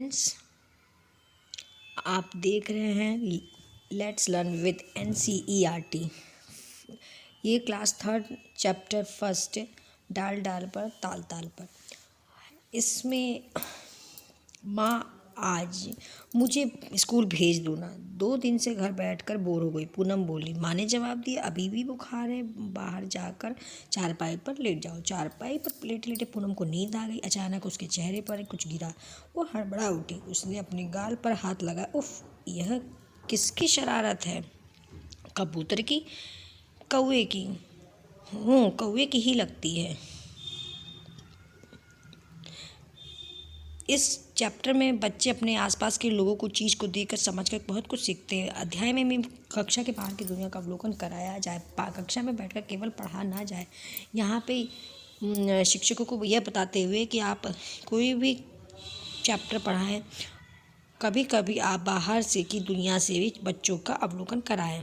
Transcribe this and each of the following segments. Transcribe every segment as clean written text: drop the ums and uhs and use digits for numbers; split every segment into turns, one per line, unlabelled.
Friends, आप देख रहे हैं लेट्स लर्न विद NCERT। ये क्लास थर्ड चैप्टर फर्स्ट डाल डाल पर ताल ताल पर। इसमें माँ आज मुझे स्कूल भेज दो ना, 2 दिन से घर बैठकर बोर हो गई, पूनम बोली। माँ ने जवाब दिया, अभी भी बुखार है, बाहर जाकर चारपाई पर लेट जाओ। चारपाई पर लेटे लेटे पूनम को नींद आ गई। अचानक उसके चेहरे पर कुछ गिरा। वो हड़बड़ा उठी। उसने अपने गाल पर हाथ लगाया। उफ, यह किसकी शरारत है? कबूतर की? कौवे की? कौवे की ही लगती है। इस चैप्टर में बच्चे अपने आसपास के लोगों को चीज़ को देखकर समझकर बहुत कुछ सीखते हैं। अध्याय में कक्षा के बाहर की दुनिया का अवलोकन कराया जाए। कक्षा में बैठकर केवल पढ़ा ना जाए। यहाँ पे शिक्षकों को यह बताते हुए कि आप कोई भी चैप्टर पढ़ाएं, कभी कभी आप बाहर से की दुनिया से भी बच्चों का अवलोकन कराएं।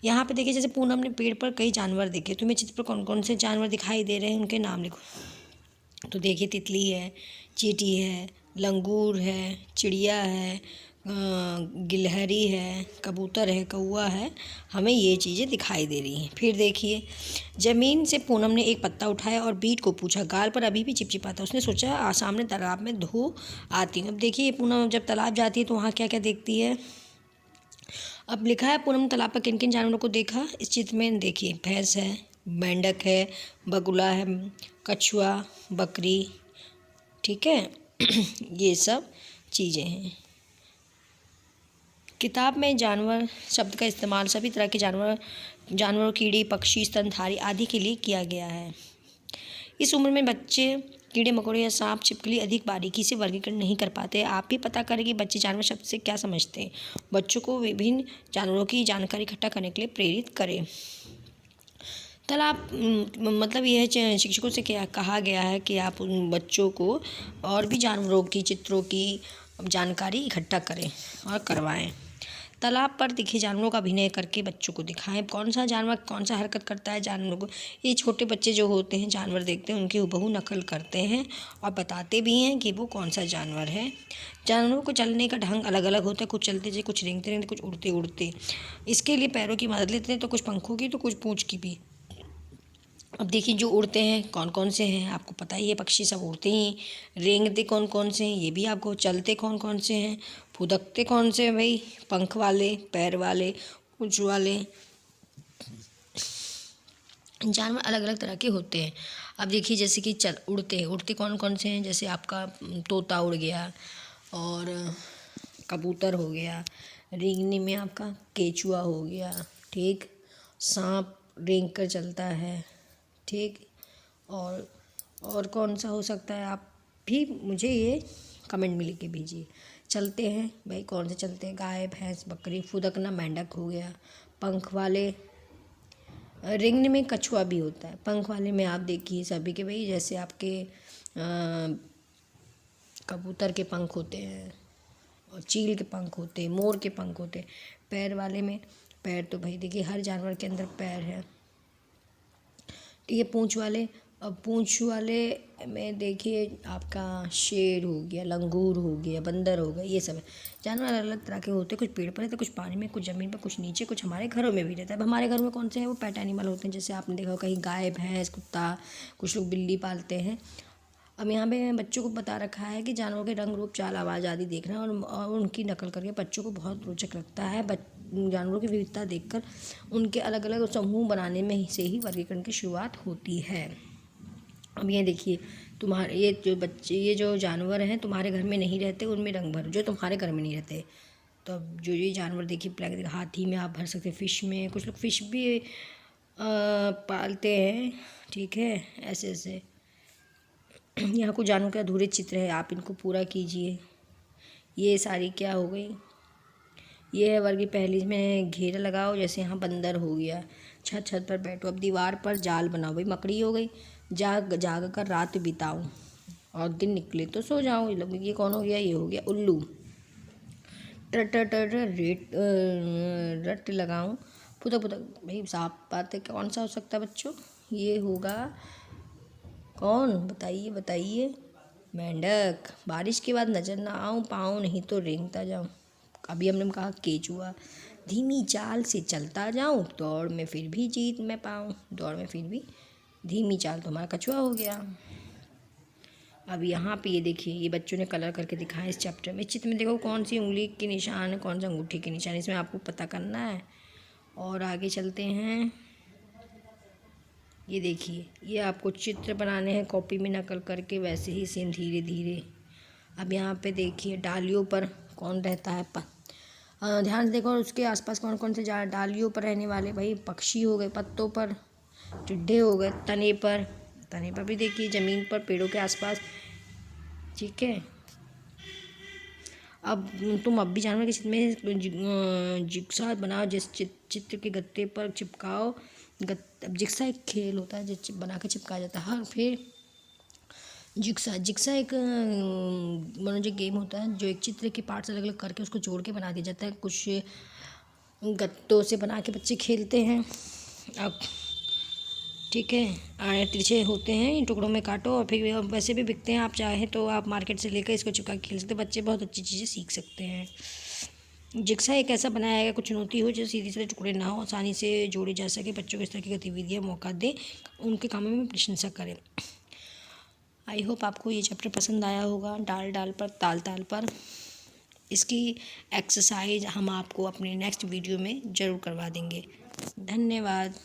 यहाँ पे देखिए, जैसे पूनम ने पेड़ पर कई जानवर देखे। तुम्हें चित्र पर कौन कौन से जानवर दिखाई दे रहे हैं, उनके नाम लिखो। तो देखिए, तितली है, चींटी है, लंगूर है, चिड़िया है, गिलहरी है, कबूतर है, कौवा है। हमें ये चीज़ें दिखाई दे रही हैं। फिर देखिए, ज़मीन से पूनम ने एक पत्ता उठाया और बीट को पूछा। गाल पर अभी भी चिपचिपा था। उसने सोचा सामने तालाब में धो आती हूँ। अब देखिए, पूनम जब तालाब जाती है तो वहाँ क्या क्या देखती है। अब लिखा है, पूनम तालाब पर किन किन जानवरों को देखा। इस चित्र में देखिए, भैंस है, मेंढक है, बगुला है, कछुआ, बकरी, ठीक है। ये सब चीज़ें हैं। किताब में जानवर शब्द का इस्तेमाल सभी तरह के जानवरों, कीड़े, पक्षी, स्तनधारी आदि के लिए किया गया है। इस उम्र में बच्चे कीड़े मकोड़े या सांप छिपकली अधिक बारीकी से वर्गीकरण नहीं कर पाते। आप भी पता करें कि बच्चे जानवर शब्द से क्या समझते हैं। बच्चों को विभिन्न जानवरों की जानकारी इकट्ठा करने के लिए प्रेरित करें। तालाब मतलब यह शिक्षकों से क्या कहा गया है कि आप उन बच्चों को और भी जानवरों की चित्रों की जानकारी इकट्ठा करें और करवाएं। तालाब पर दिखे जानवरों का अभिनय करके बच्चों को दिखाएं। कौन सा जानवर कौन सा हरकत करता है जानवरों को। ये छोटे बच्चे जो होते हैं जानवर देखते हैं, उनकी हूबहू नकल करते हैं और बताते भी हैं कि वो कौन सा जानवर है। जानवरों को चलने का ढंग अलग अलग होता है। कुछ चलते जैसे, कुछ रेंगते रेंगते, कुछ उड़ते उड़ते। इसके लिए पैरों की मदद लेते हैं, तो कुछ पंखों की तो कुछ पूँछ की भी। अब देखिए, जो उड़ते हैं कौन कौन से हैं, आपको पता ही है, पक्षी सब उड़ते ही। रेंगते कौन कौन से हैं ये भी आपको। चलते कौन कौन से हैं, फुदकते कौन से हैं भाई, पंख वाले, पैर वाले, पूँछ वाले। जानवर अलग अलग तरह के होते हैं। अब देखिए, जैसे कि उड़ते कौन कौन से हैं, जैसे आपका तोता उड़ गया, और कबूतर हो गया। रेंगने में आपका केचुआ हो गया, ठीक। सांप रेंग कर चलता है, ठीक। और कौन सा हो सकता है, आप भी मुझे ये कमेंट में लिख के भेजिए। चलते हैं भाई, कौन से चलते हैं, गाय, भैंस, बकरी। फुदकना मेंढक हो गया। पंख वाले, रेंगने में कछुआ भी होता है। पंख वाले में आप देखिए सभी के भाई, जैसे आपके कबूतर के पंख होते हैं, और चील के पंख होते हैं, मोर के पंख होते हैं। पैर वाले में, पैर तो भाई देखिए हर जानवर के अंदर पैर है, ठीक है। पूँछ वाले, अब पूँछ वाले में देखिए आपका शेर हो गया, लंगूर हो गया, बंदर हो गया। ये सब है। जानवर अलग अलग तरह के होते हैं। कुछ पेड़ पर रहते हैं, कुछ पानी में, कुछ ज़मीन पर, कुछ नीचे, कुछ हमारे घरों में भी रहता है। अब हमारे घर में कौन से हैं, वो पेट एनिमल होते हैं। जैसे आपने देखा कहीं गाय, भैंस, कुत्ता, कुछ लोग बिल्ली पालते हैं। अब यहाँ पे बच्चों को बता रखा है कि जानवरों के रंग, रूप, चाल, आवाज़ आदि देखना और उनकी नकल करके बच्चों को बहुत रोचक लगता है। जानवरों की विविधता देखकर उनके अलग अलग समूह बनाने में से ही वर्गीकरण की शुरुआत होती है। अब ये देखिए, तुम्हारे ये जो जानवर हैं तुम्हारे घर में नहीं रहते, उनमें रंग भरो जो तुम्हारे घर में नहीं रहते। तो अब जो ये जानवर देखिए, ब्लैक, हाथी में आप भर सकते हैं, फिश में, कुछ लोग फिश भी पालते हैं, ठीक है। ऐसे ऐसे यहाँ कुछ जानवरों के अधूरे चित्र है, आप इनको पूरा कीजिए। ये सारी क्या हो गई, ये है वर्ग पहली में घेरा लगाओ। जैसे यहाँ बंदर हो गया, छत पर बैठो। अब दीवार पर जाल बनाओ, भाई मकड़ी हो गई। जाग कर रात बिताओ और दिन निकले तो सो जाओ। ये कौन हो गया, ये हो गया उल्लू। रेट रट लगाऊं, फुदक फुदक। भाई साफ बात है, कौन सा हो सकता है बच्चों, ये होगा कौन, बताइए बताइए। मेंढक, बारिश के बाद नजर ना आऊं, पाऊं नहीं तो रेंगता जाऊं। अभी हमने कहा केचुआ, धीमी चाल से चलता जाऊं, दौड़ में फिर भी जीत मैं पाऊं, दौड़ में फिर भी धीमी चाल तो हमारा कछुआ हो गया। अब यहाँ पे ये देखिए, ये बच्चों ने कलर करके दिखाया इस चैप्टर में। चित्र में देखो कौन सी उंगली के निशान है, कौन सा अंगूठे के निशान, इसमें आपको पता करना है। और आगे चलते हैं, ये देखिए, ये आपको चित्र बनाने हैं कॉपी में नकल करके, वैसे ही सेम धीरे धीरे। अब यहाँ पे देखिए डालियों पर कौन रहता है, ध्यान से देखो उसके आसपास कौन कौन से डालियों पर रहने वाले, भाई पक्षी हो गए, पत्तों पर टिड्डे हो गए, तने पर भी देखिए, ज़मीन पर, पेड़ों के आसपास। ठीक है, अब तुम अब भी जानवर के चित्र में जिक्सा बनाओ, जिस चित्र के गत्ते पर चिपकाओ। अब जिक्सा एक खेल होता है जिस बना के चिपकाया जाता है। हाँ, फिर जिक्सा एक मनोरंजक गेम होता है जो एक चित्र के पार्ट्स अलग अलग करके उसको जोड़ के बना दिया जाता है। कुछ गत्तों से बना के बच्चे खेलते हैं। अब ठीक है, आए तिरछे होते हैं, इन टुकड़ों में काटो और फिर वैसे भी बिकते हैं, आप चाहें तो आप मार्केट से लेकर इसको चिपका के खेल सकते हैं। बच्चे बहुत अच्छी चीज़ें सीख सकते हैं। जिक्सा एक ऐसा बनाया गया कुछ चुनौती हो जो सीधी सीधे टुकड़े ना हो, आसानी से जोड़े जा सके, बच्चों को इस तरह की गतिविधियाँ मौका दें, उनके कामों में प्रशंसा करें। आई होप आपको ये चैप्टर पसंद आया होगा। डाल डाल पर ताल ताल पर, इसकी एक्सरसाइज हम आपको अपने नेक्स्ट वीडियो में ज़रूर करवा देंगे। धन्यवाद।